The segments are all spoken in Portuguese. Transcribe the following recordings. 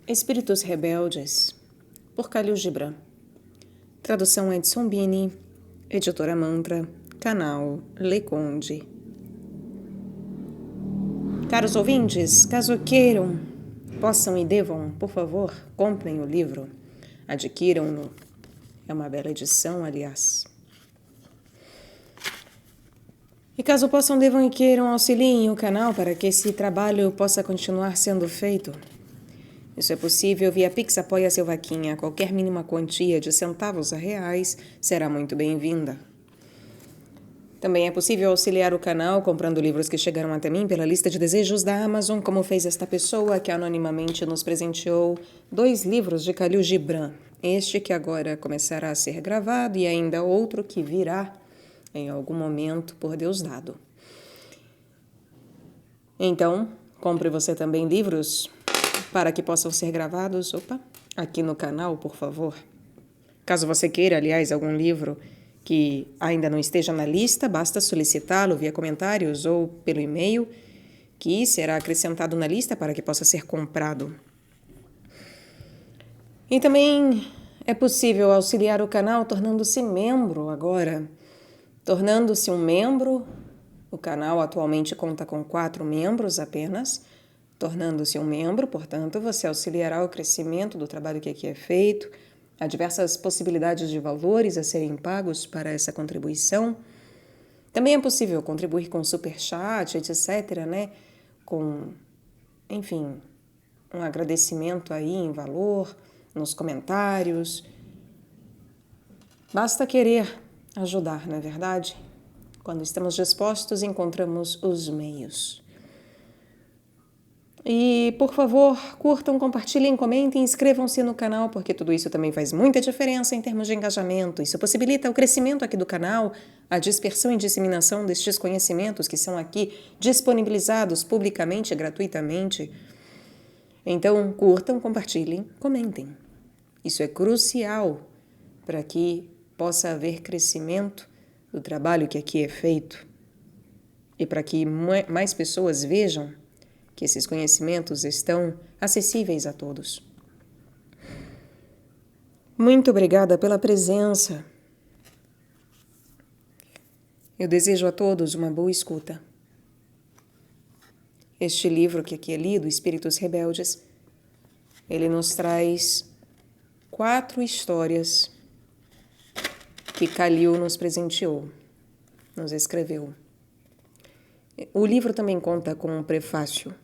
Espíritos Rebeldes, por Khalil Gibran. Tradução Edson Bini, editora Mantra, canal Leconde. Caros ouvintes, caso queiram, possam e devam, por favor, comprem o livro, adquiram-no. É uma bela edição, aliás. E caso possam, devam e queiram, auxiliem o canal para que esse trabalho possa continuar sendo feito. Isso é possível via Pix Apoia Seu Vaquinha. Qualquer mínima quantia de centavos a reais será muito bem-vinda. Também é possível auxiliar o canal comprando livros que chegaram até mim pela lista de desejos da Amazon, como fez esta pessoa que anonimamente nos presenteou 2 livros de Khalil Gibran. Este que agora começará a ser gravado e ainda outro que virá em algum momento, por Deus dado. Então, compre você também livros para que possam ser gravados, aqui no canal, por favor. Caso você queira, aliás, algum livro que ainda não esteja na lista, basta solicitá-lo via comentários ou pelo e-mail, que será acrescentado na lista para que possa ser comprado. E também é possível auxiliar o canal tornando-se membro agora. Tornando-se um membro, o canal atualmente conta com 4 membros apenas. Tornando-se um membro, portanto, você auxiliará o crescimento do trabalho que aqui é feito. Há diversas possibilidades de valores a serem pagos para essa contribuição. Também é possível contribuir com superchat, etc., né? Com, enfim, um agradecimento aí em valor, nos comentários. Basta querer ajudar, não é verdade? Quando estamos dispostos, encontramos os meios. E, por favor, curtam, compartilhem, comentem, inscrevam-se no canal, porque tudo isso também faz muita diferença em termos de engajamento. Isso possibilita o crescimento aqui do canal, a dispersão e disseminação destes conhecimentos que são aqui disponibilizados publicamente e gratuitamente. Então, curtam, compartilhem, comentem. Isso é crucial para que possa haver crescimento do trabalho que aqui é feito e para que mais pessoas vejam que esses conhecimentos estão acessíveis a todos. Muito obrigada pela presença. Eu desejo a todos uma boa escuta. Este livro que aqui é lido, Espíritos Rebeldes, ele nos traz 4 histórias que Khalil nos presenteou, nos escreveu. O livro também conta com um prefácio.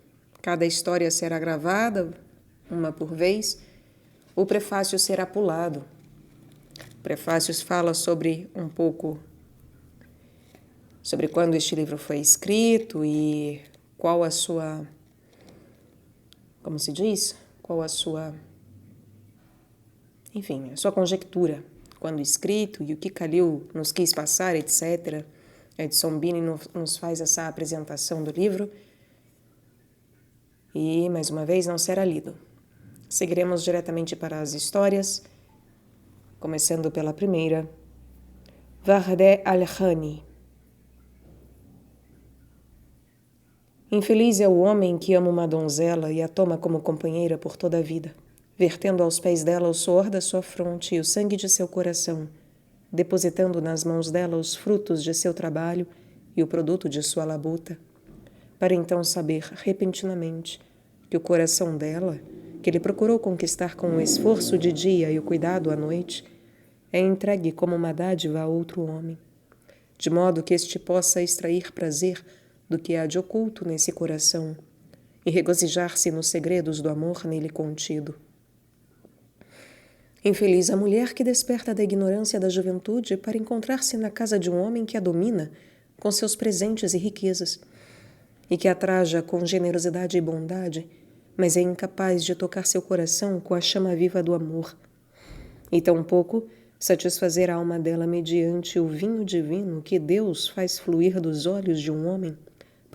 Cada história será gravada, uma por vez, o prefácio será pulado. O prefácio fala sobre um pouco sobre quando este livro foi escrito e qual a sua, como se diz? Qual a sua, enfim, a sua conjectura quando escrito e o que Khalil nos quis passar, etc. Edson Bini nos faz essa apresentação do livro e, mais uma vez, não será lido. Seguiremos diretamente para as histórias, começando pela primeira, Wardeh Al-Khani. Infeliz é o homem que ama uma donzela e a toma como companheira por toda a vida, vertendo aos pés dela o suor da sua fronte e o sangue de seu coração, depositando nas mãos dela os frutos de seu trabalho e o produto de sua labuta, para então saber, repentinamente, que o coração dela, que ele procurou conquistar com o esforço de dia e o cuidado à noite, é entregue como uma dádiva a outro homem, de modo que este possa extrair prazer do que há de oculto nesse coração e regozijar-se nos segredos do amor nele contido. Infeliz a mulher que desperta da ignorância da juventude para encontrar-se na casa de um homem que a domina com seus presentes e riquezas, e que a traja com generosidade e bondade, mas é incapaz de tocar seu coração com a chama viva do amor, e tampouco satisfazer a alma dela mediante o vinho divino que Deus faz fluir dos olhos de um homem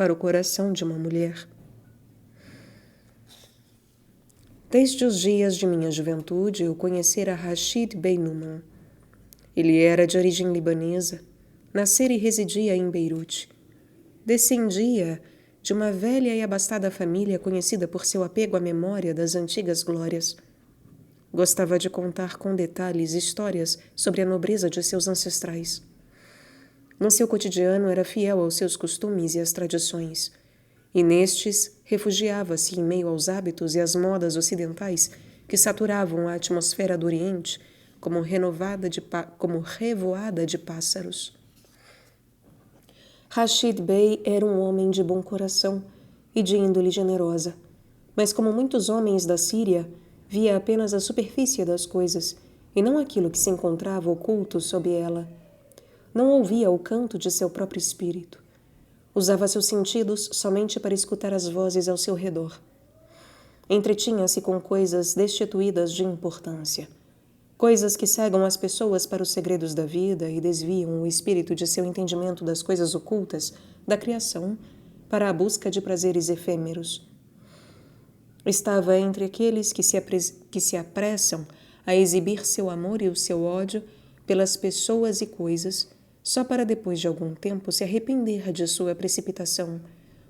para o coração de uma mulher. Desde os dias de minha juventude, eu conhecera Rashid Bey Numan. Ele era de origem libanesa, nascera e residia em Beirute. Descendia de uma velha e abastada família conhecida por seu apego à memória das antigas glórias. Gostava de contar com detalhes histórias sobre a nobreza de seus ancestrais. No seu cotidiano era fiel aos seus costumes e às tradições, e nestes refugiava-se em meio aos hábitos e às modas ocidentais que saturavam a atmosfera do Oriente como revoada de pássaros. Rashid Bey era um homem de bom coração e de índole generosa, mas como muitos homens da Síria, via apenas a superfície das coisas e não aquilo que se encontrava oculto sob ela. Não ouvia o canto de seu próprio espírito. Usava seus sentidos somente para escutar as vozes ao seu redor. Entretinha-se com coisas destituídas de importância, coisas que cegam as pessoas para os segredos da vida e desviam o espírito de seu entendimento das coisas ocultas da criação para a busca de prazeres efêmeros. Estava entre aqueles que se apressam a exibir seu amor e o seu ódio pelas pessoas e coisas, só para depois de algum tempo se arrepender de sua precipitação,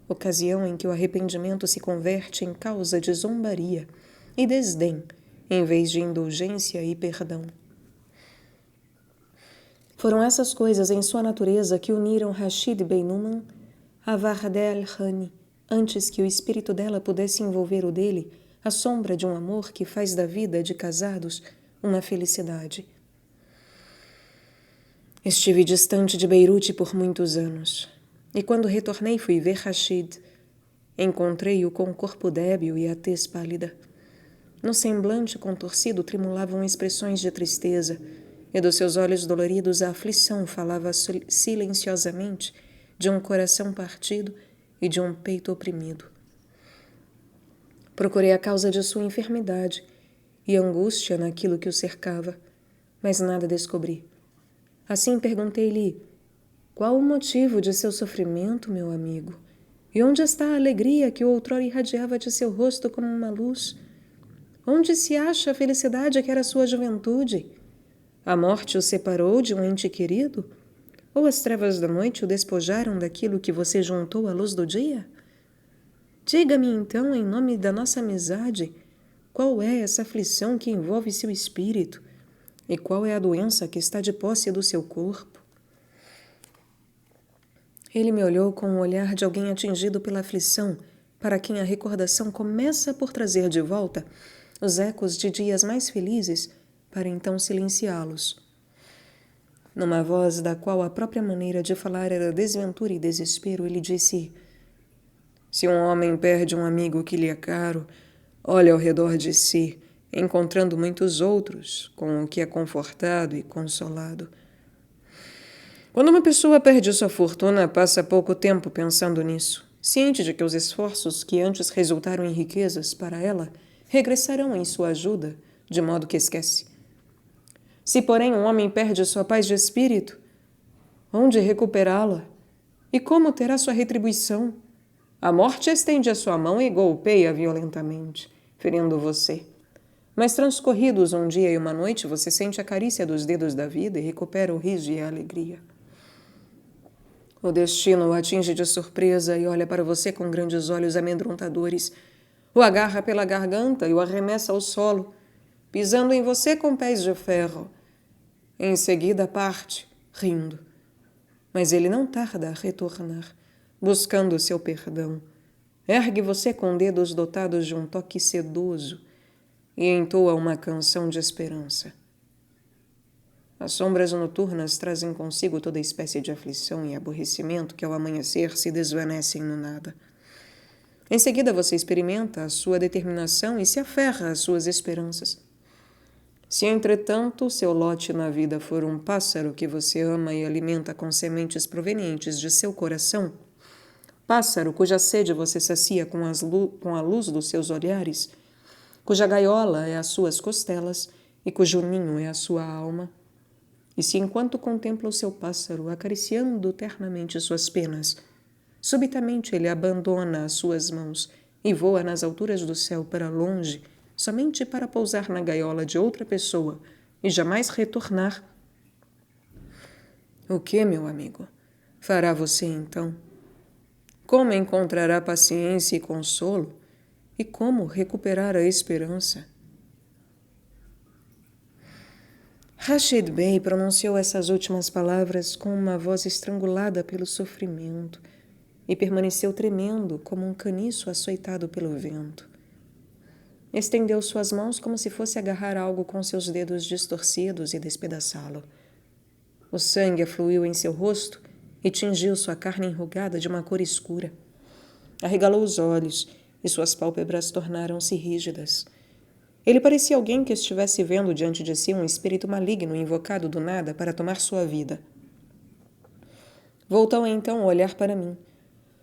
ocasião em que o arrependimento se converte em causa de zombaria e desdém, em vez de indulgência e perdão. Foram essas coisas em sua natureza que uniram Rashid Bey Numan a Wardeh Al-Khani, antes que o espírito dela pudesse envolver o dele, a sombra de um amor que faz da vida de casados uma felicidade. Estive distante de Beirute por muitos anos, e quando retornei fui ver Rashid. Encontrei-o com o corpo débil e a tez pálida. No semblante contorcido tremulavam expressões de tristeza, e dos seus olhos doloridos a aflição falava silenciosamente de um coração partido e de um peito oprimido. Procurei a causa de sua enfermidade e angústia naquilo que o cercava, mas nada descobri. Assim perguntei-lhe: qual o motivo de seu sofrimento, meu amigo? E onde está a alegria que outrora irradiava de seu rosto como uma luz? Onde se acha a felicidade que era sua juventude? A morte o separou de um ente querido? Ou as trevas da noite o despojaram daquilo que você juntou à luz do dia? Diga-me então, em nome da nossa amizade, qual é essa aflição que envolve seu espírito? E qual é a doença que está de posse do seu corpo? Ele me olhou com o olhar de alguém atingido pela aflição, para quem a recordação começa por trazer de volta os ecos de dias mais felizes, para então silenciá-los. Numa voz da qual a própria maneira de falar era desventura e desespero, ele disse: se um homem perde um amigo que lhe é caro, olha ao redor de si encontrando muitos outros com o que é confortado e consolado. Quando uma pessoa perde sua fortuna, passa pouco tempo pensando nisso, ciente de que os esforços que antes resultaram em riquezas para ela regressarão em sua ajuda, de modo que esquece. Se, porém, um homem perde sua paz de espírito, onde recuperá-la? E como terá sua retribuição? A morte estende a sua mão e golpeia violentamente, ferindo você. Mas transcorridos um dia e uma noite, você sente a carícia dos dedos da vida e recupera o riso e a alegria. O destino o atinge de surpresa e olha para você com grandes olhos amedrontadores. O agarra pela garganta e o arremessa ao solo, pisando em você com pés de ferro. Em seguida parte, rindo. Mas ele não tarda a retornar, buscando seu perdão. Ergue você com dedos dotados de um toque sedoso e entoa uma canção de esperança. As sombras noturnas trazem consigo toda espécie de aflição e aborrecimento que ao amanhecer se desvanecem no nada. Em seguida você experimenta a sua determinação e se aferra às suas esperanças. Se, entretanto, seu lote na vida for um pássaro que você ama e alimenta com sementes provenientes de seu coração, pássaro cuja sede você sacia com a luz dos seus olhares, cuja gaiola é as suas costelas e cujo ninho é a sua alma, e se enquanto contempla o seu pássaro acariciando ternamente suas penas, subitamente ele abandona as suas mãos e voa nas alturas do céu para longe, somente para pousar na gaiola de outra pessoa e jamais retornar. O que, meu amigo, fará você então? Como encontrará paciência e consolo? E como recuperar a esperança? Rashid Bey pronunciou essas últimas palavras com uma voz estrangulada pelo sofrimento e permaneceu tremendo como um caniço açoitado pelo vento. Estendeu suas mãos como se fosse agarrar algo com seus dedos distorcidos e despedaçá-lo. O sangue afluiu em seu rosto e tingiu sua carne enrugada de uma cor escura. Arregalou os olhos e suas pálpebras tornaram-se rígidas. Ele parecia alguém que estivesse vendo diante de si um espírito maligno invocado do nada para tomar sua vida. Voltou então a olhar para mim.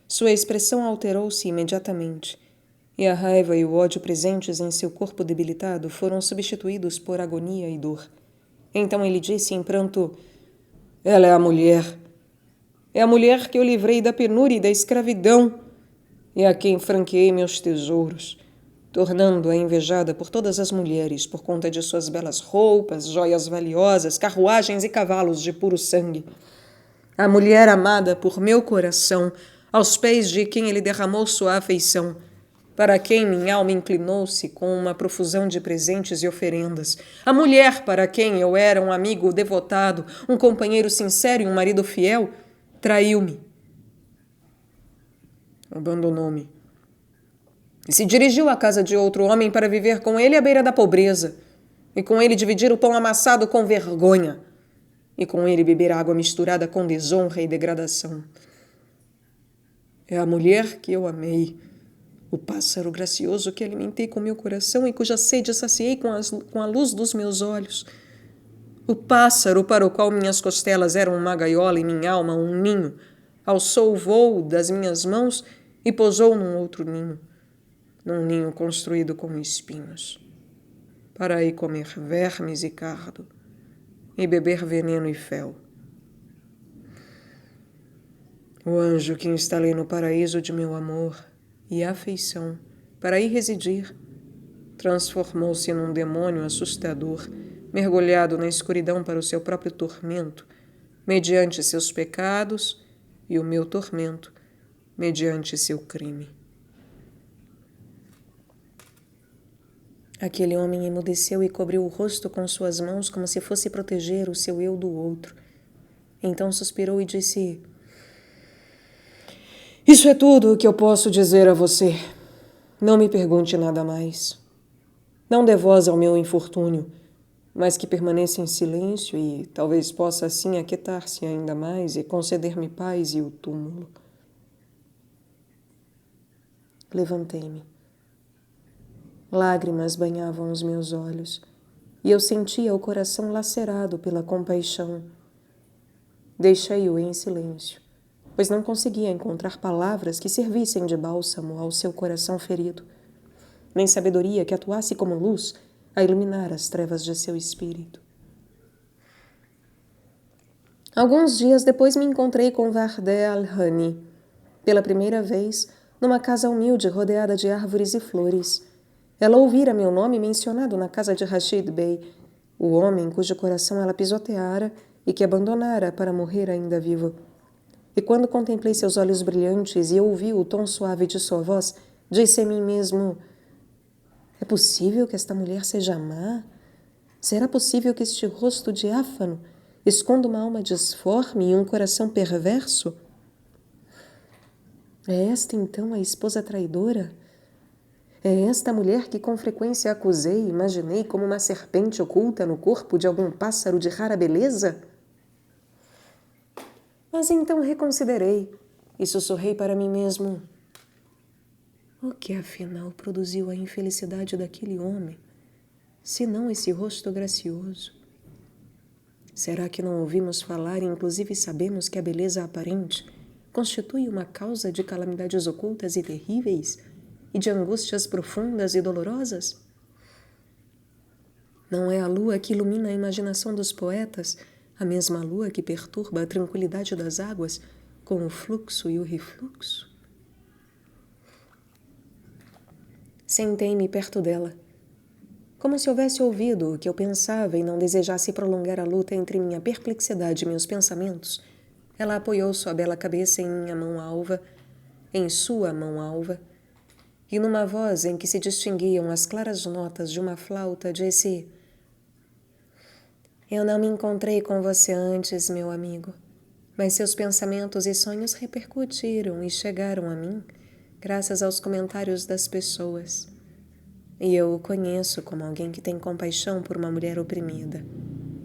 Sua expressão alterou-se imediatamente, e a raiva e o ódio presentes em seu corpo debilitado foram substituídos por agonia e dor. Então ele disse em pranto: "Ela é a mulher. É a mulher que eu livrei da penúria e da escravidão, e a quem franqueei meus tesouros, tornando-a invejada por todas as mulheres por conta de suas belas roupas, joias valiosas, carruagens e cavalos de puro sangue. A mulher amada por meu coração, aos pés de quem ele derramou sua afeição, para quem minha alma inclinou-se com uma profusão de presentes e oferendas. A mulher para quem eu era um amigo devotado, um companheiro sincero e um marido fiel, traiu-me. Abandonou-me. E se dirigiu à casa de outro homem para viver com ele à beira da pobreza, e com ele dividir o pão amassado com vergonha, e com ele beber água misturada com desonra e degradação. É a mulher que eu amei, o pássaro gracioso que alimentei com meu coração e cuja sede saciei com a luz dos meus olhos. O pássaro para o qual minhas costelas eram uma gaiola e minha alma um ninho, alçou o vôo das minhas mãos e pousou num outro ninho, num ninho construído com espinhos, para aí comer vermes e cardo, e beber veneno e fel. O anjo que instalei no paraíso de meu amor e afeição, para aí residir, transformou-se num demônio assustador, mergulhado na escuridão para o seu próprio tormento, mediante seus pecados, e o meu tormento, mediante seu crime. Aquele homem emudeceu e cobriu o rosto com suas mãos como se fosse proteger o seu eu do outro. Então suspirou e disse: "Isso é tudo o que eu posso dizer a você. Não me pergunte nada mais. Não dê voz ao meu infortúnio, mas que permaneça em silêncio e talvez possa assim aquietar-se ainda mais e conceder-me paz e o túmulo." Levantei-me. Lágrimas banhavam os meus olhos, e eu sentia o coração lacerado pela compaixão. Deixei-o em silêncio, pois não conseguia encontrar palavras que servissem de bálsamo ao seu coração ferido, nem sabedoria que atuasse como luz a iluminar as trevas de seu espírito. Alguns dias depois me encontrei com Vardeh Al-Hani, pela primeira vez, numa casa humilde rodeada de árvores e flores. Ela ouvira meu nome mencionado na casa de Rashid Bey, o homem cujo coração ela pisoteara e que abandonara para morrer ainda vivo. E quando contemplei seus olhos brilhantes e ouvi o tom suave de sua voz, disse a mim mesmo: é possível que esta mulher seja má? Será possível que este rosto diáfano esconda uma alma disforme e um coração perverso? É esta então a esposa traidora? É esta mulher que com frequência acusei e imaginei como uma serpente oculta no corpo de algum pássaro de rara beleza? Mas então reconsiderei e sussurrei para mim mesmo: o que afinal produziu a infelicidade daquele homem, se não esse rosto gracioso? Será que não ouvimos falar e inclusive sabemos que a beleza aparente constitui uma causa de calamidades ocultas e terríveis e de angústias profundas e dolorosas? Não é a lua que ilumina a imaginação dos poetas, a mesma lua que perturba a tranquilidade das águas com o fluxo e o refluxo? Sentei-me perto dela, como se houvesse ouvido o que eu pensava e não desejasse prolongar a luta entre minha perplexidade e meus pensamentos. Ela apoiou sua bela cabeça em minha mão alva, em sua mão alva, e numa voz em que se distinguiam as claras notas de uma flauta, disse: eu não me encontrei com você antes, meu amigo, mas seus pensamentos e sonhos repercutiram e chegaram a mim graças aos comentários das pessoas. E eu o conheço como alguém que tem compaixão por uma mulher oprimida,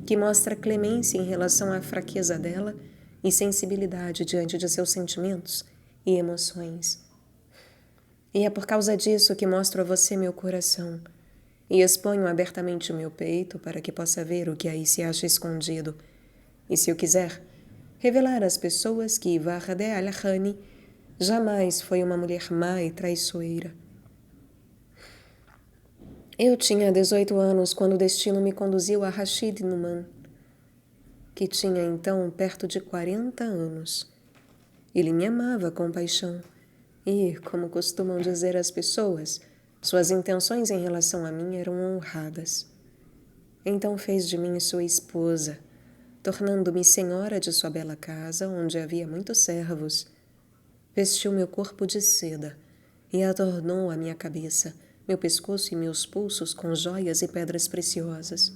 que mostra clemência em relação à fraqueza dela e sensibilidade diante de seus sentimentos e emoções. E é por causa disso que mostro a você meu coração e exponho abertamente o meu peito para que possa ver o que aí se acha escondido e, se eu quiser, revelar às pessoas que Vardeh Al-Hani jamais foi uma mulher má e traiçoeira. Eu tinha 18 anos quando o destino me conduziu a Rashid Numan, que tinha então perto de 40 anos. Ele me amava com paixão e, como costumam dizer as pessoas, suas intenções em relação a mim eram honradas. Então fez de mim sua esposa, tornando-me senhora de sua bela casa, onde havia muitos servos. Vestiu meu corpo de seda e adornou a minha cabeça, meu pescoço e meus pulsos com joias e pedras preciosas.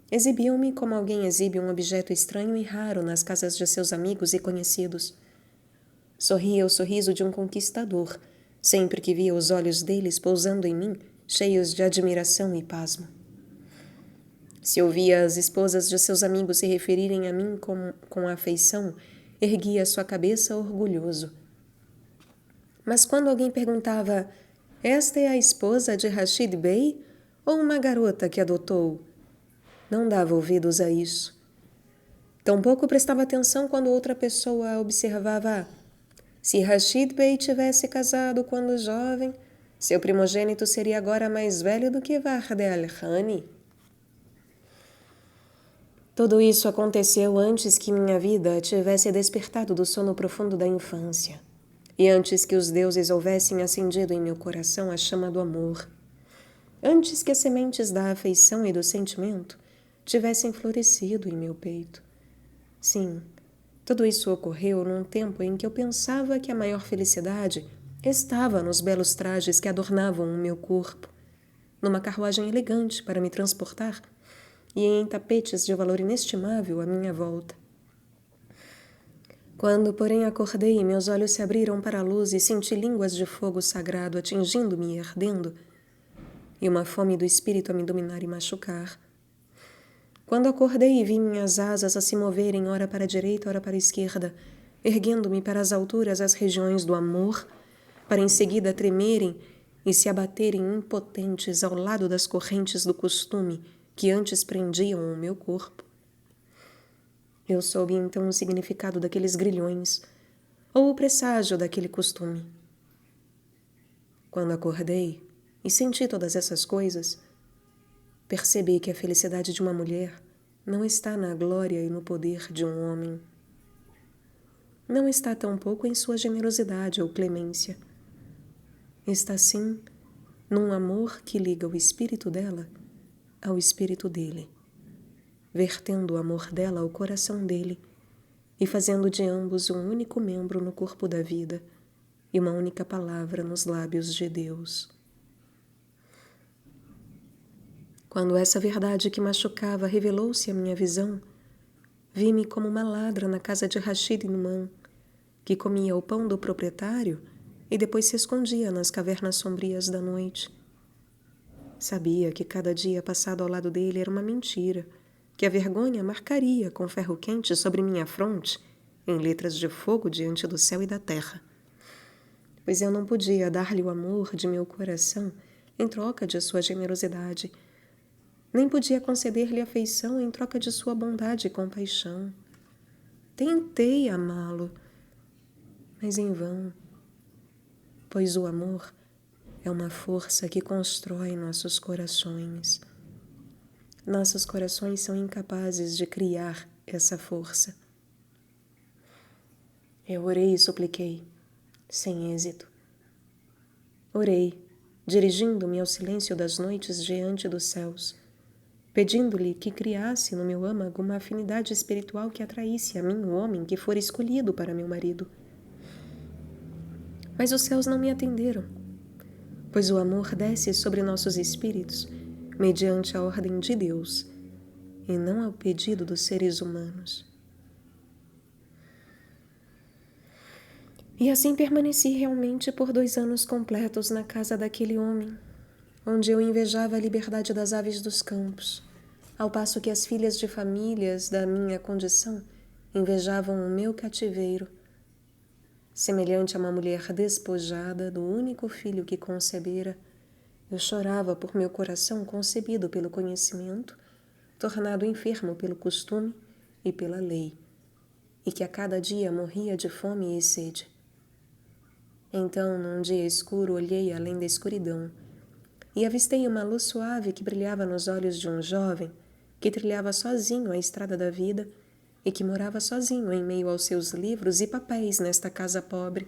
Exibiu-me como alguém exibe um objeto estranho e raro nas casas de seus amigos e conhecidos. Sorria o sorriso de um conquistador, sempre que via os olhos deles pousando em mim, cheios de admiração e pasmo. Se ouvia as esposas de seus amigos se referirem a mim com afeição, erguia sua cabeça orgulhoso. Mas quando alguém perguntava: esta é a esposa de Rashid Bey ou uma garota que adotou? Não dava ouvidos a isso. Tampouco prestava atenção quando outra pessoa observava: se Rashid Bey tivesse casado quando jovem, seu primogênito seria agora mais velho do que Vardeh Al-Hani. Tudo isso aconteceu antes que minha vida tivesse despertado do sono profundo da infância e antes que os deuses houvessem acendido em meu coração a chama do amor, antes que as sementes da afeição e do sentimento tivessem florescido em meu peito. Sim, tudo isso ocorreu num tempo em que eu pensava que a maior felicidade estava nos belos trajes que adornavam o meu corpo, numa carruagem elegante para me transportar e em tapetes de valor inestimável à minha volta. Quando, porém, acordei e meus olhos se abriram para a luz e senti línguas de fogo sagrado atingindo-me e ardendo, e uma fome do espírito a me dominar e machucar. Quando acordei e vi minhas asas a se moverem ora para a direita, ora para a esquerda, erguendo-me para as alturas as regiões do amor, para em seguida tremerem e se abaterem impotentes ao lado das correntes do costume que antes prendiam o meu corpo. Eu soube então o significado daqueles grilhões, ou o presságio daquele costume. Quando acordei e senti todas essas coisas, percebi que a felicidade de uma mulher não está na glória e no poder de um homem. Não está tampouco em sua generosidade ou clemência. Está sim num amor que liga o espírito dela ao espírito dele, vertendo o amor dela ao coração dele e fazendo de ambos um único membro no corpo da vida e uma única palavra nos lábios de Deus. Quando essa verdade que machucava revelou-se à minha visão, vi-me como uma ladra na casa de Rashid Numan, que comia o pão do proprietário e depois se escondia nas cavernas sombrias da noite. Sabia que cada dia passado ao lado dele era uma mentira, que a vergonha marcaria com ferro quente sobre minha fronte, em letras de fogo diante do céu e da terra. Pois eu não podia dar-lhe o amor de meu coração em troca de sua generosidade, nem podia conceder-lhe afeição em troca de sua bondade e compaixão. Tentei amá-lo, mas em vão, pois o amor é uma força que constrói nossos corações. Nossos corações são incapazes de criar essa força. Eu orei e supliquei, sem êxito. Orei, dirigindo-me ao silêncio das noites diante dos céus, pedindo-lhe que criasse no meu âmago uma afinidade espiritual que atraísse a mim o homem que fora escolhido para meu marido. Mas os céus não me atenderam, pois o amor desce sobre nossos espíritos mediante a ordem de Deus e não ao pedido dos seres humanos. E assim permaneci realmente por 2 anos completos na casa daquele homem, onde eu invejava a liberdade das aves dos campos, ao passo que as filhas de famílias da minha condição invejavam o meu cativeiro, semelhante a uma mulher despojada do único filho que concebera. Eu chorava por meu coração concebido pelo conhecimento, tornado enfermo pelo costume e pela lei, e que a cada dia morria de fome e sede. Então, num dia escuro, olhei além da escuridão e avistei uma luz suave que brilhava nos olhos de um jovem que trilhava sozinho a estrada da vida e que morava sozinho em meio aos seus livros e papéis nesta casa pobre.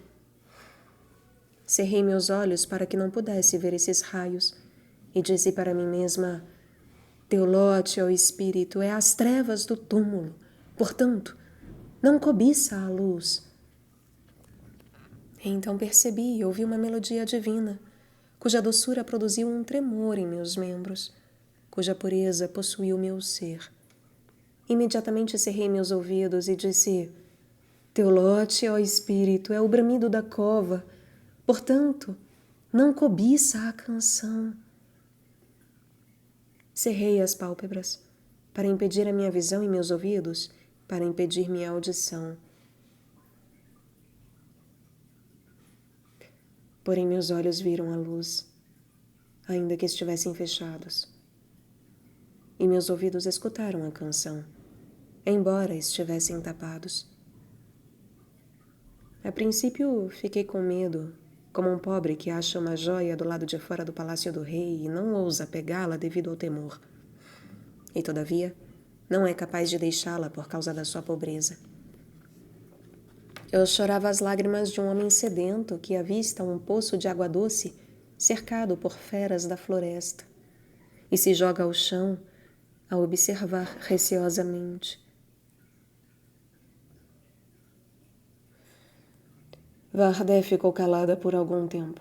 Cerrei meus olhos para que não pudesse ver esses raios e disse para mim mesma: teu lote, ó espírito, é as trevas do túmulo, portanto, não cobiça a luz. E então percebi e ouvi uma melodia divina, cuja doçura produziu um tremor em meus membros, cuja pureza possuiu meu ser. Imediatamente cerrei meus ouvidos e disse: teu lote, ó espírito, é o bramido da cova, portanto, não cobiça a canção. Cerrei as pálpebras, para impedir a minha visão e meus ouvidos, para impedir minha audição. Porém meus olhos viram a luz, ainda que estivessem fechados. E meus ouvidos escutaram a canção, embora estivessem tapados. A princípio fiquei com medo, como um pobre que acha uma joia do lado de fora do palácio do rei e não ousa pegá-la devido ao temor. E, todavia, não é capaz de deixá-la por causa da sua pobreza. Eu chorava as lágrimas de um homem sedento que avista um poço de água doce cercado por feras da floresta e se joga ao chão a observar receosamente. Vardé ficou calada por algum tempo.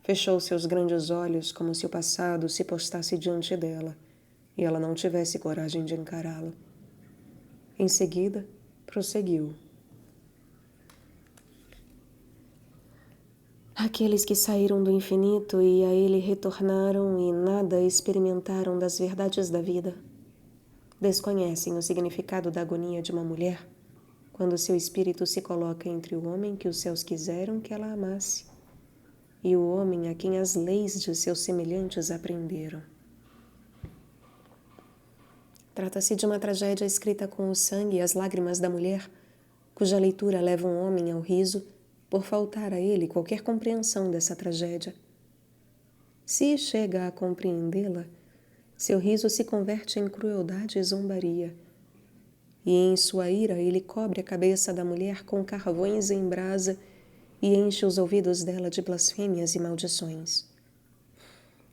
Fechou seus grandes olhos como se o passado se postasse diante dela e ela não tivesse coragem de encará-lo. Em seguida, prosseguiu. Aqueles que saíram do infinito e a ele retornaram e nada experimentaram das verdades da vida, desconhecem o significado da agonia de uma mulher quando seu espírito se coloca entre o homem que os céus quiseram que ela amasse e o homem a quem as leis de seus semelhantes aprenderam. Trata-se de uma tragédia escrita com o sangue e as lágrimas da mulher, cuja leitura leva um homem ao riso por faltar a ele qualquer compreensão dessa tragédia. Se chega a compreendê-la, seu riso se converte em crueldade e zombaria, e em sua ira ele cobre a cabeça da mulher com carvões em brasa e enche os ouvidos dela de blasfêmias e maldições.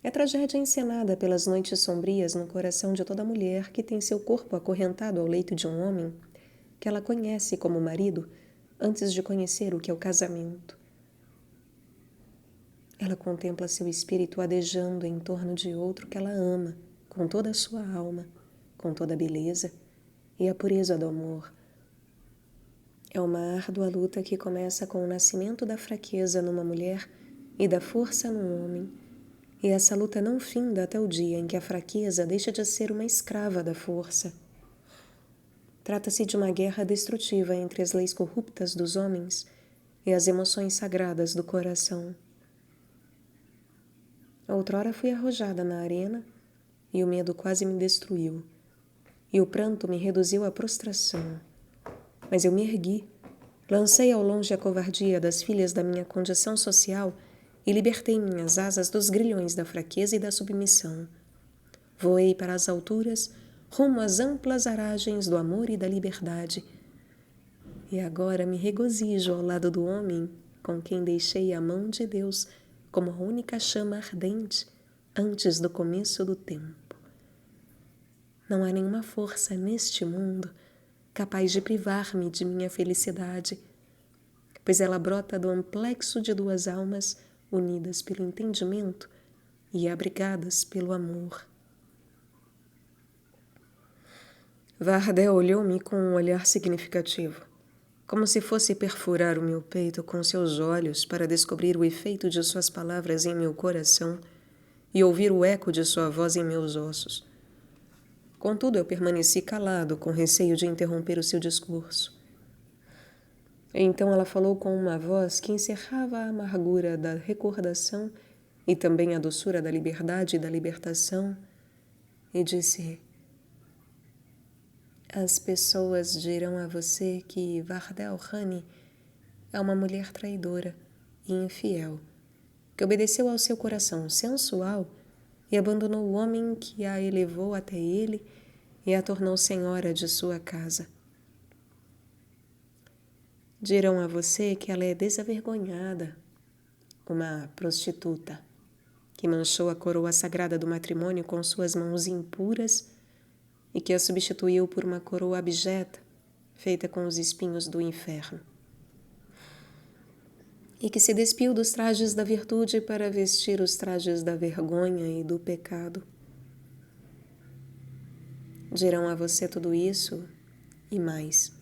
É tragédia encenada pelas noites sombrias no coração de toda mulher que tem seu corpo acorrentado ao leito de um homem que ela conhece como marido antes de conhecer o que é o casamento. Ela contempla seu espírito adejando em torno de outro que ela ama, com toda a sua alma, com toda a beleza e a pureza do amor. É uma árdua luta que começa com o nascimento da fraqueza numa mulher e da força num homem, e essa luta não finda até o dia em que a fraqueza deixa de ser uma escrava da força. Trata-se de uma guerra destrutiva entre as leis corruptas dos homens e as emoções sagradas do coração. Outrora fui arrojada na arena e o medo quase me destruiu, e o pranto me reduziu à prostração. Mas eu me ergui, lancei ao longe a covardia das filhas da minha condição social e libertei minhas asas dos grilhões da fraqueza e da submissão. Voei para as alturas, rumo às amplas aragens do amor e da liberdade. E agora me regozijo ao lado do homem com quem deixei a mão de Deus como a única chama ardente antes do começo do tempo. Não há nenhuma força neste mundo capaz de privar-me de minha felicidade, pois ela brota do amplexo de duas almas unidas pelo entendimento e abrigadas pelo amor. Vardel olhou-me com um olhar significativo, como se fosse perfurar o meu peito com seus olhos para descobrir o efeito de suas palavras em meu coração e ouvir o eco de sua voz em meus ossos. Contudo, eu permaneci calado, com receio de interromper o seu discurso. Então ela falou com uma voz que encerrava a amargura da recordação e também a doçura da liberdade e da libertação, e disse: as pessoas dirão a você que Vardel Rani é uma mulher traidora e infiel, que obedeceu ao seu coração sensual e abandonou o homem que a elevou até ele e a tornou senhora de sua casa. Dirão a você que ela é desavergonhada, uma prostituta, que manchou a coroa sagrada do matrimônio com suas mãos impuras e que a substituiu por uma coroa abjeta, feita com os espinhos do inferno. E que se despiu dos trajes da virtude para vestir os trajes da vergonha e do pecado. Dirão a você tudo isso e mais,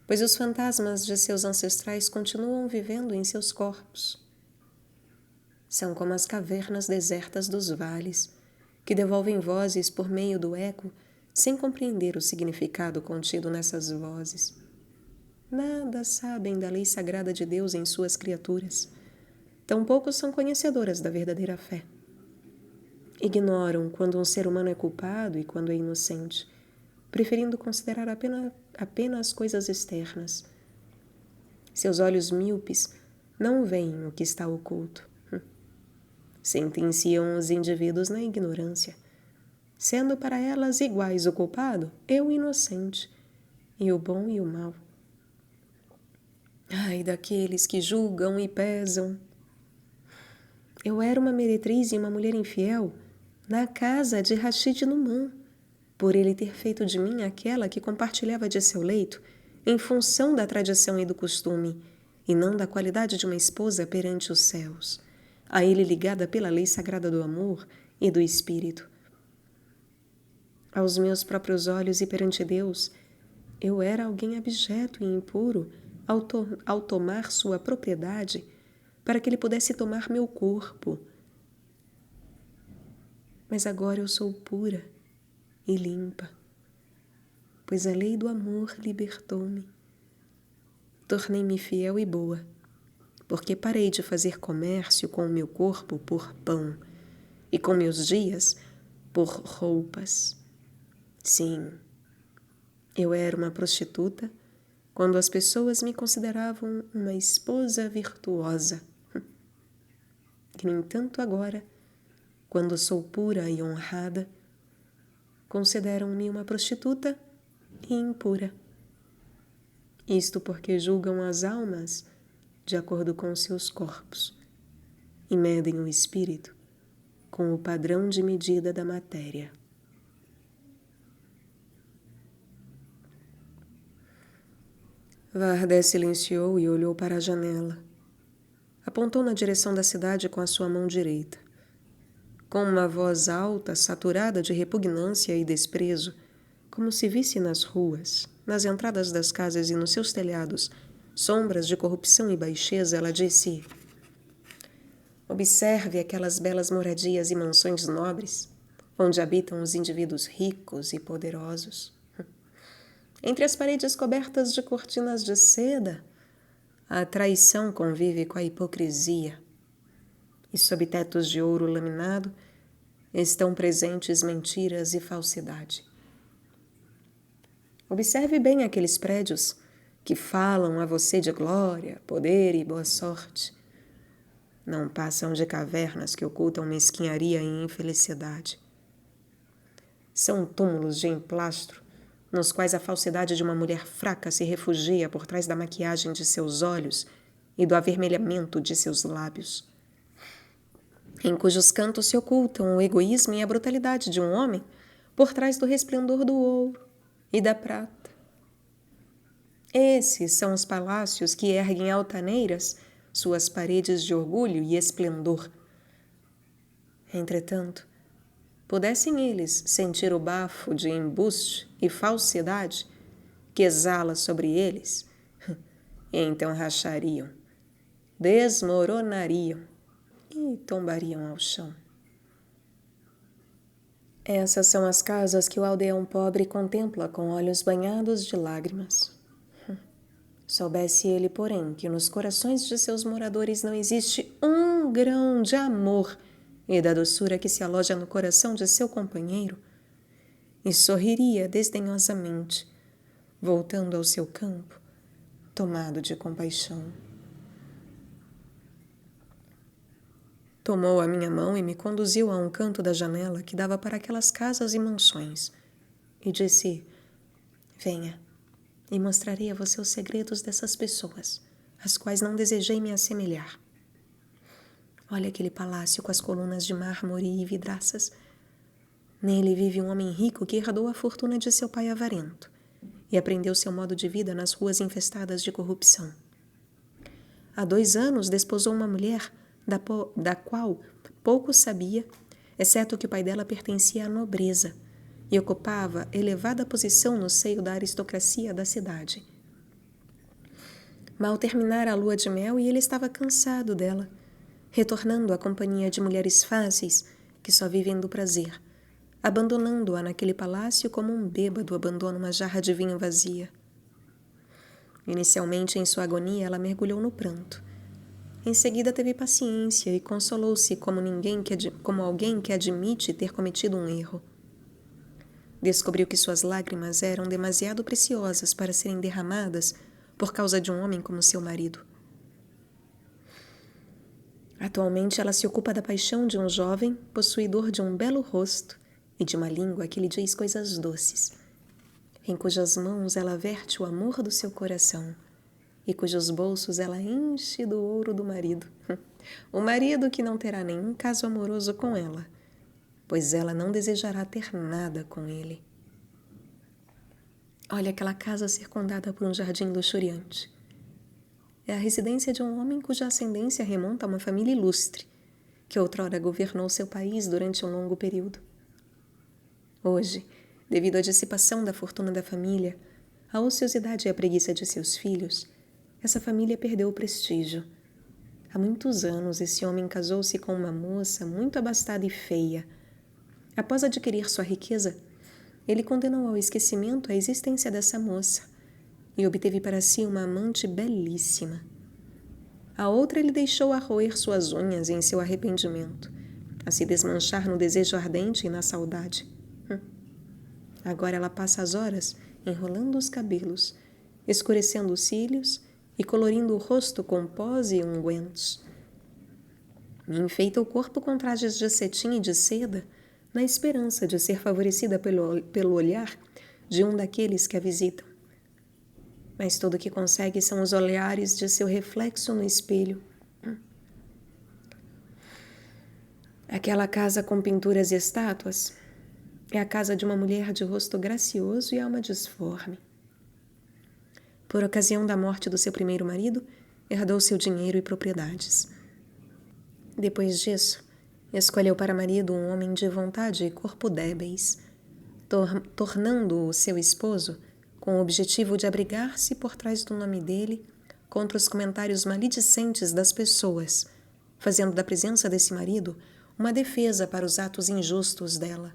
pois os fantasmas de seus ancestrais continuam vivendo em seus corpos. São como as cavernas desertas dos vales, que devolvem vozes por meio do eco, sem compreender o significado contido nessas vozes. Nada sabem da lei sagrada de Deus em suas criaturas. Tampouco são conhecedoras da verdadeira fé. Ignoram quando um ser humano é culpado e quando é inocente, preferindo considerar apenas coisas externas. Seus olhos míopes não veem o que está oculto. Sentenciam os indivíduos na ignorância, sendo para elas iguais o culpado e o inocente, e o bom e o mau. Ai daqueles que julgam e pesam. Eu era uma meretriz e uma mulher infiel na casa de Rashid Numan, por ele ter feito de mim aquela que compartilhava de seu leito em função da tradição e do costume, e não da qualidade de uma esposa perante os céus, a ele ligada pela lei sagrada do amor e do espírito. Aos meus próprios olhos e perante Deus, eu era alguém abjeto e impuro ao tomar sua propriedade para que ele pudesse tomar meu corpo. Mas agora eu sou pura e limpa, pois a lei do amor libertou-me. Tornei-me fiel e boa, porque parei de fazer comércio com o meu corpo por pão e com meus dias por roupas. Sim, eu era uma prostituta quando as pessoas me consideravam uma esposa virtuosa. E, no entanto, agora, quando sou pura e honrada, consideram-me uma prostituta e impura. Isto porque julgam as almas de acordo com seus corpos e medem o espírito com o padrão de medida da matéria. Vardé silenciou e olhou para a janela. Apontou na direção da cidade com a sua mão direita. Com uma voz alta, saturada de repugnância e desprezo, como se visse nas ruas, nas entradas das casas e nos seus telhados, sombras de corrupção e baixeza, ela disse: observe aquelas belas moradias e mansões nobres, onde habitam os indivíduos ricos e poderosos. Entre as paredes cobertas de cortinas de seda, a traição convive com a hipocrisia. E sob tetos de ouro laminado estão presentes mentiras e falsidade. Observe bem aqueles prédios que falam a você de glória, poder e boa sorte. Não passam de cavernas que ocultam mesquinharia e infelicidade. São túmulos de emplastro nos quais a falsidade de uma mulher fraca se refugia por trás da maquiagem de seus olhos e do avermelhamento de seus lábios, em cujos cantos se ocultam o egoísmo e a brutalidade de um homem por trás do resplendor do ouro e da prata. Esses são os palácios que erguem altaneiras suas paredes de orgulho e esplendor. Entretanto, pudessem eles sentir o bafo de embuste e falsidade que exala sobre eles, então rachariam, desmoronariam e tombariam ao chão. Essas são as casas que o aldeão pobre contempla com olhos banhados de lágrimas. Soubesse ele, porém, que nos corações de seus moradores não existe um grão de amor e da doçura que se aloja no coração de seu companheiro, e sorriria desdenhosamente, voltando ao seu campo, tomado de compaixão. Tomou a minha mão e me conduziu a um canto da janela que dava para aquelas casas e mansões, e disse: venha, e mostrarei a você os segredos dessas pessoas, às quais não desejei me assemelhar. Olha aquele palácio com as colunas de mármore e vidraças. Nele vive um homem rico que herdou a fortuna de seu pai avarento e aprendeu seu modo de vida nas ruas infestadas de corrupção. Há 2 anos desposou uma mulher da qual pouco sabia, exceto que o pai dela pertencia à nobreza e ocupava elevada posição no seio da aristocracia da cidade. Mal terminara a lua de mel e ele estava cansado dela, retornando à companhia de mulheres fáceis que só vivem do prazer, abandonando-a naquele palácio como um bêbado abandona uma jarra de vinho vazia. Inicialmente, em sua agonia, ela mergulhou no pranto. Em seguida, teve paciência e consolou-se como alguém que admite ter cometido um erro. Descobriu que suas lágrimas eram demasiado preciosas para serem derramadas por causa de um homem como seu marido. Atualmente, ela se ocupa da paixão de um jovem possuidor de um belo rosto e de uma língua que lhe diz coisas doces, em cujas mãos ela verte o amor do seu coração e cujos bolsos ela enche do ouro do marido. O marido que não terá nenhum caso amoroso com ela, pois ela não desejará ter nada com ele. Olha aquela casa circundada por um jardim luxuriante. É a residência de um homem cuja ascendência remonta a uma família ilustre, que outrora governou seu país durante um longo período. Hoje, devido à dissipação da fortuna da família, à ociosidade e à preguiça de seus filhos, essa família perdeu o prestígio. Há muitos anos, esse homem casou-se com uma moça muito abastada e feia. Após adquirir sua riqueza, ele condenou ao esquecimento a existência dessa moça e obteve para si uma amante belíssima. A outra ele deixou a roer suas unhas em seu arrependimento, a se desmanchar no desejo ardente e na saudade. Agora ela passa as horas enrolando os cabelos, escurecendo os cílios e colorindo o rosto com pós e ungüentos. E enfeita o corpo com trajes de cetim e de seda, na esperança de ser favorecida pelo olhar de um daqueles que a visitam. Mas tudo o que consegue são os olhares de seu reflexo no espelho. Aquela casa com pinturas e estátuas é a casa de uma mulher de rosto gracioso e alma disforme. Por ocasião da morte do seu primeiro marido, herdou seu dinheiro e propriedades. Depois disso, escolheu para marido um homem de vontade e corpo débeis, tornando-o seu esposo com o objetivo de abrigar-se por trás do nome dele contra os comentários maledicentes das pessoas, fazendo da presença desse marido uma defesa para os atos injustos dela.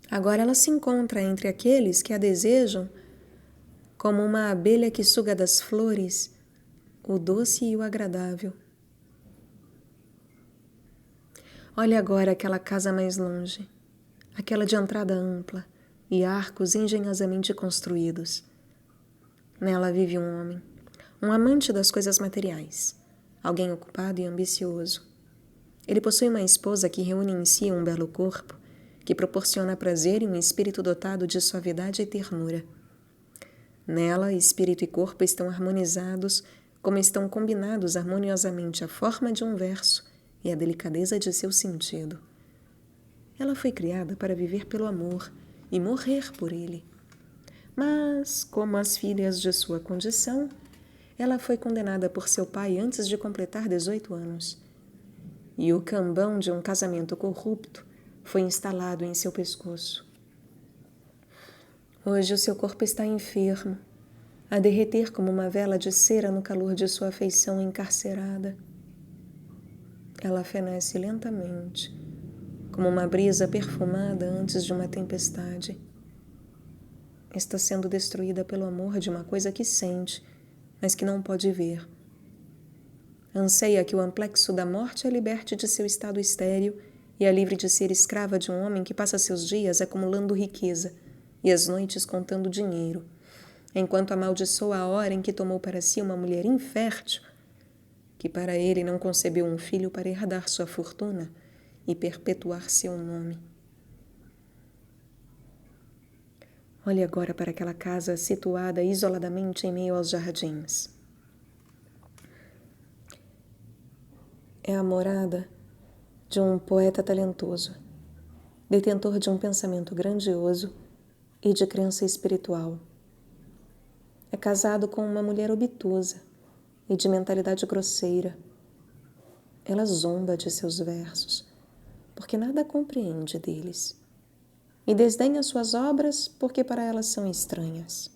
Agora ela se encontra entre aqueles que a desejam como uma abelha que suga das flores o doce e o agradável. Olha agora aquela casa mais longe, aquela de entrada ampla e arcos engenhosamente construídos. Nela vive um homem, um amante das coisas materiais, alguém ocupado e ambicioso. Ele possui uma esposa que reúne em si um belo corpo, que proporciona prazer e um espírito dotado de suavidade e ternura. Nela, espírito e corpo estão harmonizados, como estão combinados harmoniosamente a forma de um verso e a delicadeza de seu sentido. Ela foi criada para viver pelo amor e morrer por ele. Mas, como as filhas de sua condição, ela foi condenada por seu pai antes de completar 18 anos. E o cambão de um casamento corrupto foi instalado em seu pescoço. Hoje o seu corpo está enfermo, a derreter como uma vela de cera no calor de sua afeição encarcerada. Ela fenece lentamente, como uma brisa perfumada antes de uma tempestade. Está sendo destruída pelo amor de uma coisa que sente, mas que não pode ver. Anseia que o amplexo da morte a liberte de seu estado estéril e a livre de ser escrava de um homem que passa seus dias acumulando riqueza e as noites contando dinheiro, enquanto amaldiçoa a hora em que tomou para si uma mulher infértil, que para ele não concebeu um filho para herdar sua fortuna e perpetuar seu nome. Olhe agora para aquela casa situada isoladamente em meio aos jardins. É a morada de um poeta talentoso, detentor de um pensamento grandioso e de crença espiritual. É casado com uma mulher obtusa e de mentalidade grosseira. Ela zomba de seus versos, porque nada compreende deles, e desdenha suas obras porque para ela são estranhas.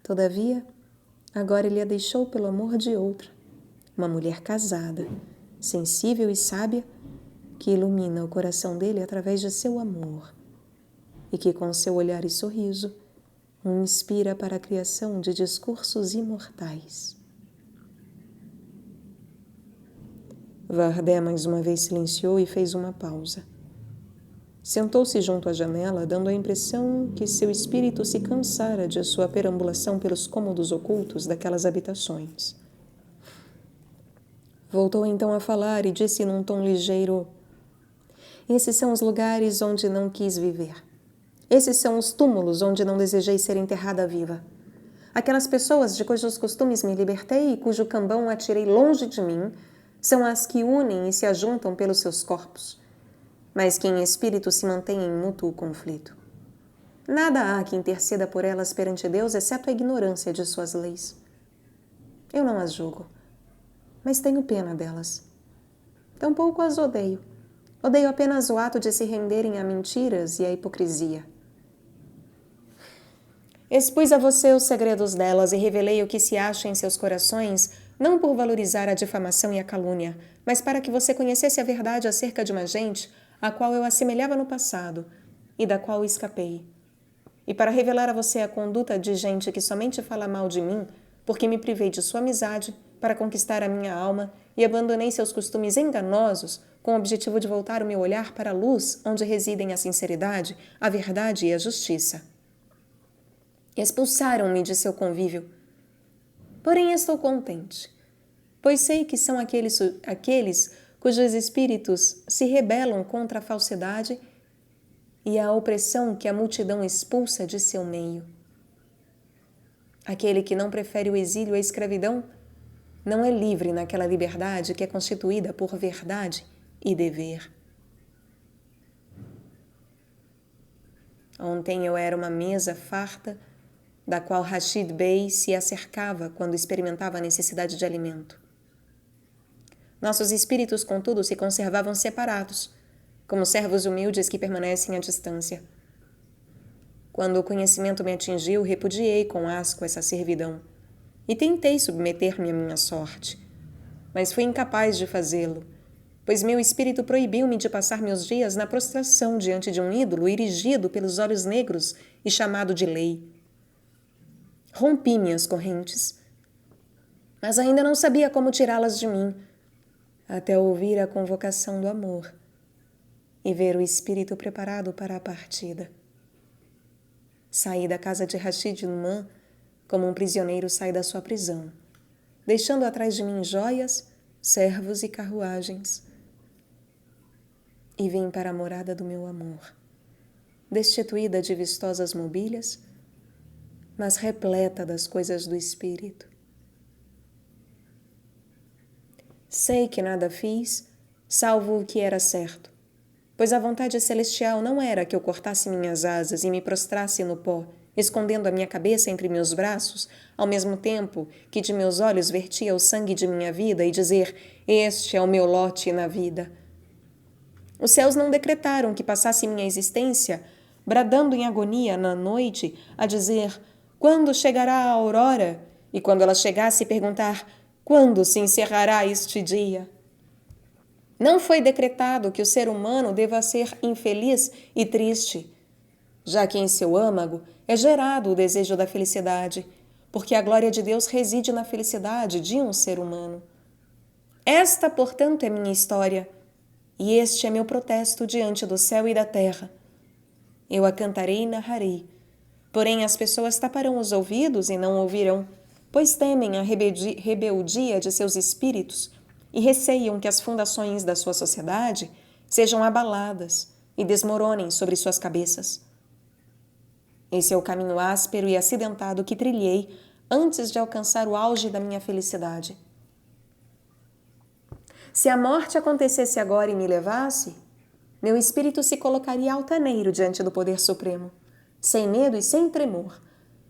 Todavia, agora ele a deixou pelo amor de outra, uma mulher casada, sensível e sábia, que ilumina o coração dele através de seu amor e que, com seu olhar e sorriso, o inspira para a criação de discursos imortais. Vardé mais uma vez silenciou e fez uma pausa. Sentou-se junto à janela, dando a impressão que seu espírito se cansara de sua perambulação pelos cômodos ocultos daquelas habitações. Voltou então a falar e disse num tom ligeiro: esses são os lugares onde não quis viver. Esses são os túmulos onde não desejei ser enterrada viva. Aquelas pessoas de cujos costumes me libertei e cujo cambão atirei longe de mim são as que unem e se ajuntam pelos seus corpos, mas que em espírito se mantêm em mútuo conflito. Nada há que interceda por elas perante Deus, exceto a ignorância de suas leis. Eu não as julgo, mas tenho pena delas. Tampouco as odeio. Odeio apenas o ato de se renderem a mentiras e à hipocrisia. Expus a você os segredos delas e revelei o que se acha em seus corações, não por valorizar a difamação e a calúnia, mas para que você conhecesse a verdade acerca de uma gente a qual eu assemelhava no passado e da qual escapei. E para revelar a você a conduta de gente que somente fala mal de mim, porque me privei de sua amizade para conquistar a minha alma e abandonei seus costumes enganosos com o objetivo de voltar o meu olhar para a luz onde residem a sinceridade, a verdade e a justiça. Expulsaram-me de seu convívio. Porém estou contente, pois sei que são aqueles cujos espíritos se rebelam contra a falsidade e a opressão que a multidão expulsa de seu meio. Aquele que não prefere o exílio à escravidão não é livre naquela liberdade que é constituída por verdade e dever. Ontem eu era uma mesa farta da qual Rashid Bey se acercava quando experimentava a necessidade de alimento. Nossos espíritos, contudo, se conservavam separados, como servos humildes que permanecem à distância. Quando o conhecimento me atingiu, repudiei com asco essa servidão e tentei submeter-me à minha sorte, mas fui incapaz de fazê-lo, pois meu espírito proibiu-me de passar meus dias na prostração diante de um ídolo erigido pelos olhos negros e chamado de lei. Rompi minhas correntes, mas ainda não sabia como tirá-las de mim, até ouvir a convocação do amor e ver o espírito preparado para a partida. Saí da casa de Rashid Numan como um prisioneiro sai da sua prisão, deixando atrás de mim joias, servos e carruagens. E vim para a morada do meu amor, destituída de vistosas mobílias, mas repleta das coisas do espírito. Sei que nada fiz, salvo o que era certo, pois a vontade celestial não era que eu cortasse minhas asas e me prostrasse no pó, escondendo a minha cabeça entre meus braços, ao mesmo tempo que de meus olhos vertia o sangue de minha vida e dizer: este é o meu lote na vida. Os céus não decretaram que passasse minha existência bradando em agonia na noite a dizer: quando chegará a aurora? E quando ela chegasse, perguntar: quando se encerrará este dia? Não foi decretado que o ser humano deva ser infeliz e triste, já que em seu âmago é gerado o desejo da felicidade, porque a glória de Deus reside na felicidade de um ser humano. Esta, portanto, é minha história, e este é meu protesto diante do céu e da terra. Eu a cantarei e narrarei, porém as pessoas taparão os ouvidos e não ouvirão, pois temem a rebeldia de seus espíritos e receiam que as fundações da sua sociedade sejam abaladas e desmoronem sobre suas cabeças. Esse é o caminho áspero e acidentado que trilhei antes de alcançar o auge da minha felicidade. Se a morte acontecesse agora e me levasse, meu espírito se colocaria altaneiro diante do poder supremo, sem medo e sem tremor,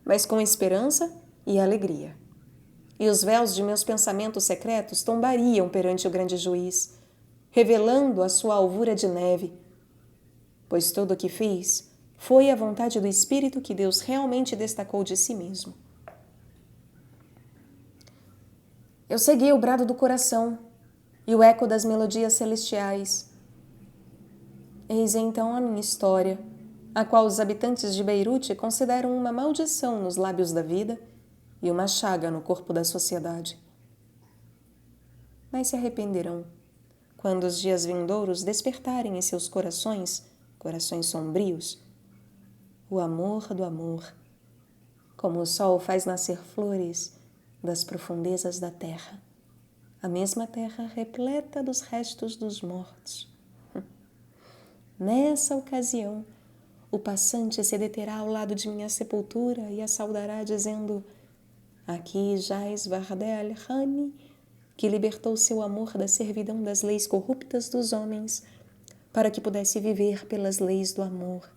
mas com esperança e alegria. E os véus de meus pensamentos secretos tombariam perante o grande juiz, revelando a sua alvura de neve, pois tudo o que fiz foi a vontade do Espírito que Deus realmente destacou de si mesmo. Eu segui o brado do coração e o eco das melodias celestiais. Eis então a minha história, a qual os habitantes de Beirute consideram uma maldição nos lábios da vida e uma chaga no corpo da sociedade. Mas se arrependerão quando os dias vindouros despertarem em seus corações, corações sombrios, o amor do amor, como o sol faz nascer flores das profundezas da terra, a mesma terra repleta dos restos dos mortos. Nessa ocasião, o passante se deterá ao lado de minha sepultura e a saudará dizendo: aqui jaz Vardé Al-Hani, que libertou seu amor da servidão das leis corruptas dos homens, para que pudesse viver pelas leis do amor,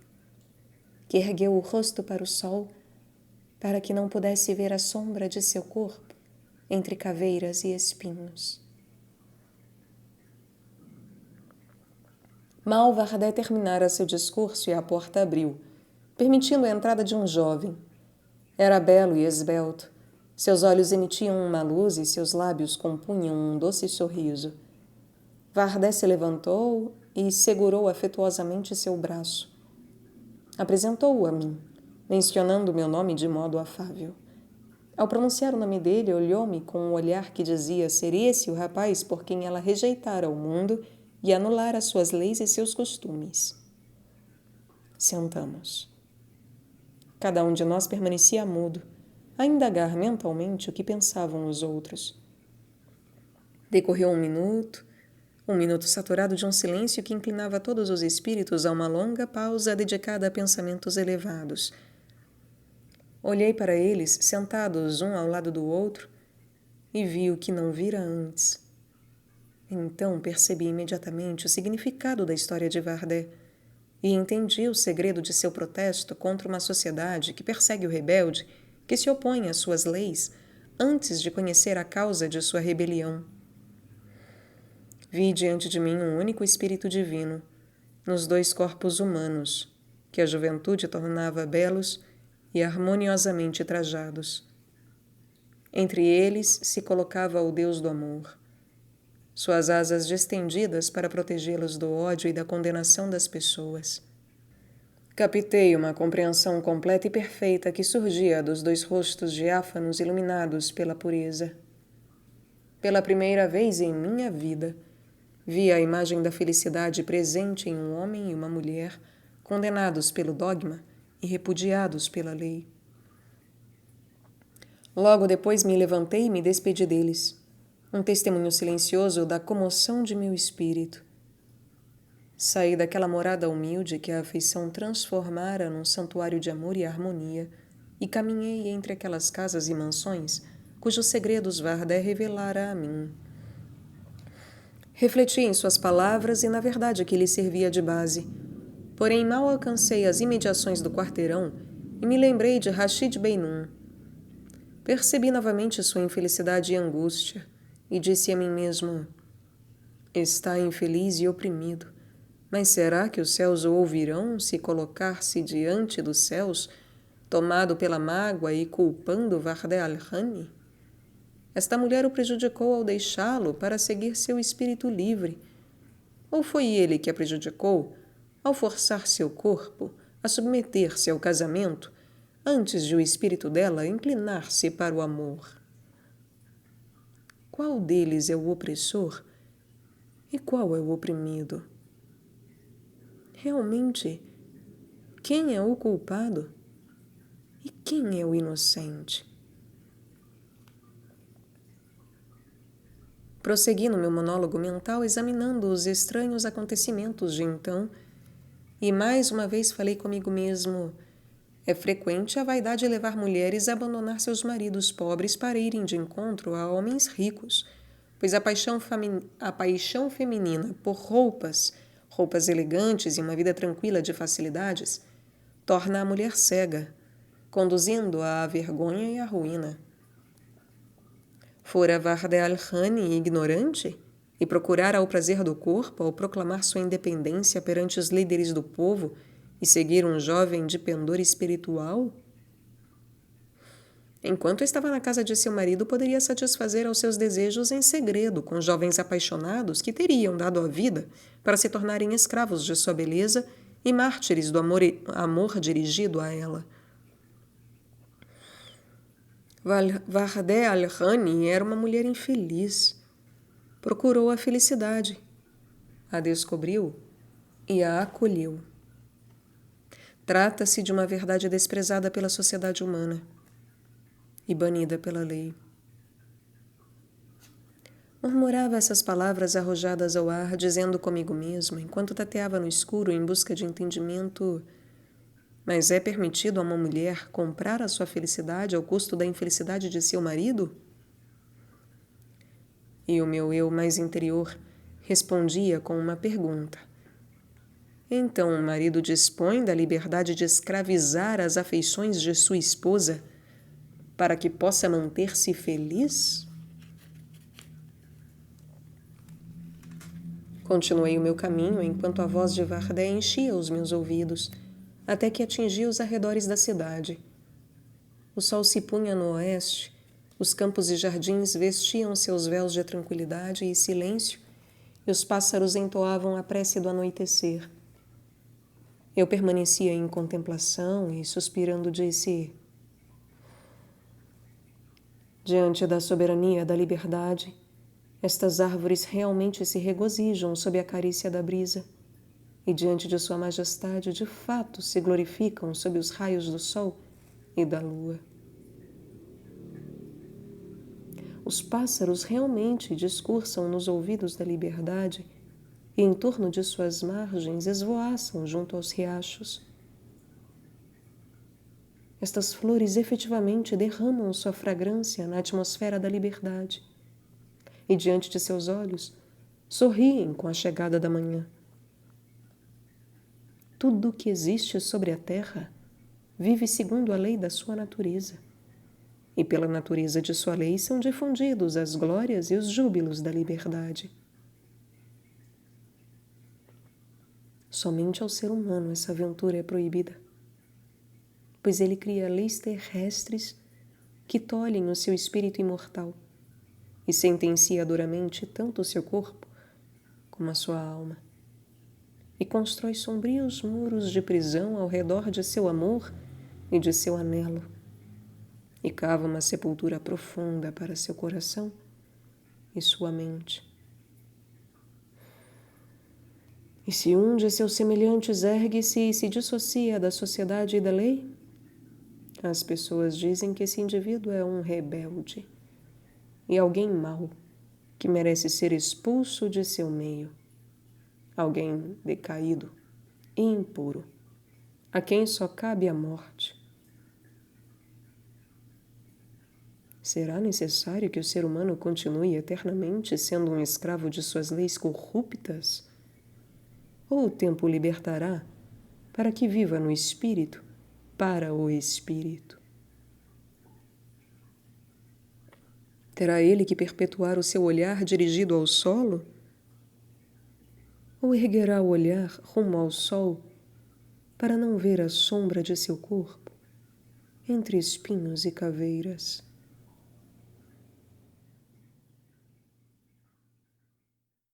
que ergueu o rosto para o sol, para que não pudesse ver a sombra de seu corpo entre caveiras e espinhos. Mal Vardé terminara seu discurso e a porta abriu, permitindo a entrada de um jovem. Era belo e esbelto. Seus olhos emitiam uma luz e seus lábios compunham um doce sorriso. Vardé se levantou e segurou afetuosamente seu braço. Apresentou-o a mim, mencionando meu nome de modo afável. Ao pronunciar o nome dele, olhou-me com um olhar que dizia ser esse o rapaz por quem ela rejeitara o mundo e anulara suas leis e seus costumes. Sentamos. Cada um de nós permanecia mudo, a indagar mentalmente o que pensavam os outros. Decorreu um minuto saturado de um silêncio que inclinava todos os espíritos a uma longa pausa dedicada a pensamentos elevados. Olhei para eles, sentados um ao lado do outro, e vi o que não vira antes. Então percebi imediatamente o significado da história de Vardé e entendi o segredo de seu protesto contra uma sociedade que persegue o rebelde, que se opõe às suas leis, antes de conhecer a causa de sua rebelião. Vi diante de mim um único espírito divino, nos dois corpos humanos, que a juventude tornava belos e harmoniosamente trajados. Entre eles se colocava o Deus do amor, suas asas estendidas para protegê-los do ódio e da condenação das pessoas. Captei uma compreensão completa e perfeita que surgia dos dois rostos diáfanos iluminados pela pureza. Pela primeira vez em minha vida, vi a imagem da felicidade presente em um homem e uma mulher, condenados pelo dogma e repudiados pela lei. Logo depois me levantei e me despedi deles, um testemunho silencioso da comoção de meu espírito. Saí daquela morada humilde que a afeição transformara num santuário de amor e harmonia e caminhei entre aquelas casas e mansões cujos segredos Vardé revelara a mim. Refleti em suas palavras e na verdade que lhe servia de base. Porém, mal alcancei as imediações do quarteirão e me lembrei de Rashid Beinum. Percebi novamente sua infelicidade e angústia e disse a mim mesmo: está infeliz e oprimido, mas será que os céus o ouvirão se colocar-se diante dos céus, tomado pela mágoa e culpando Vardé Al-Hani? Esta mulher o prejudicou ao deixá-lo para seguir seu espírito livre. Ou foi ele que a prejudicou ao forçar seu corpo a submeter-se ao casamento antes de o espírito dela inclinar-se para o amor? Qual deles é o opressor e qual é o oprimido? Realmente, quem é o culpado e quem é o inocente? Prossegui no meu monólogo mental examinando os estranhos acontecimentos de então e mais uma vez falei comigo mesmo: é frequente a vaidade levar mulheres a abandonar seus maridos pobres para irem de encontro a homens ricos, pois a paixão feminina por roupas elegantes e uma vida tranquila de facilidades, torna a mulher cega, conduzindo-a à vergonha e à ruína. Fora Vardé Al-Hani ignorante e procurara o prazer do corpo ao proclamar sua independência perante os líderes do povo e seguir um jovem de pendor espiritual? Enquanto estava na casa de seu marido, poderia satisfazer aos seus desejos em segredo com jovens apaixonados que teriam dado a vida para se tornarem escravos de sua beleza e mártires do amor dirigido a ela. Vardé Al-Hani era uma mulher infeliz. Procurou a felicidade, a descobriu e a acolheu. Trata-se de uma verdade desprezada pela sociedade humana e banida pela lei. Murmurava essas palavras arrojadas ao ar, dizendo comigo mesmo, enquanto tateava no escuro em busca de entendimento: mas é permitido a uma mulher comprar a sua felicidade ao custo da infelicidade de seu marido? E o meu eu mais interior respondia com uma pergunta: então o marido dispõe da liberdade de escravizar as afeições de sua esposa para que possa manter-se feliz? Continuei o meu caminho enquanto a voz de Vardé enchia os meus ouvidos, até que atingi os arredores da cidade. O sol se punha no oeste, os campos e jardins vestiam seus véus de tranquilidade e silêncio, e os pássaros entoavam a prece do anoitecer. Eu permanecia em contemplação e, suspirando, disse: Diante da soberania da liberdade, estas árvores realmente se regozijam sob a carícia da brisa, e diante de sua majestade, de fato, se glorificam sob os raios do sol e da lua. Os pássaros realmente discursam nos ouvidos da liberdade e em torno de suas margens esvoaçam junto aos riachos. Estas flores efetivamente derramam sua fragrância na atmosfera da liberdade e diante de seus olhos sorriem com a chegada da manhã. Tudo o que existe sobre a terra vive segundo a lei da sua natureza, e pela natureza de sua lei são difundidos as glórias e os júbilos da liberdade. Somente ao ser humano essa aventura é proibida, pois ele cria leis terrestres que tolhem o seu espírito imortal e sentencia duramente tanto o seu corpo como a sua alma, e constrói sombrios muros de prisão ao redor de seu amor e de seu anelo, e cava uma sepultura profunda para seu coração e sua mente. E se um de seus semelhantes ergue-se e se dissocia da sociedade e da lei, as pessoas dizem que esse indivíduo é um rebelde e alguém mau que merece ser expulso de seu meio. Alguém decaído e impuro, a quem só cabe a morte. Será necessário que o ser humano continue eternamente sendo um escravo de suas leis corruptas? Ou o tempo o libertará para que viva no Espírito, para o Espírito? Terá ele que perpetuar o seu olhar dirigido ao solo? Ou erguerá o olhar rumo ao sol para não ver a sombra de seu corpo entre espinhos e caveiras?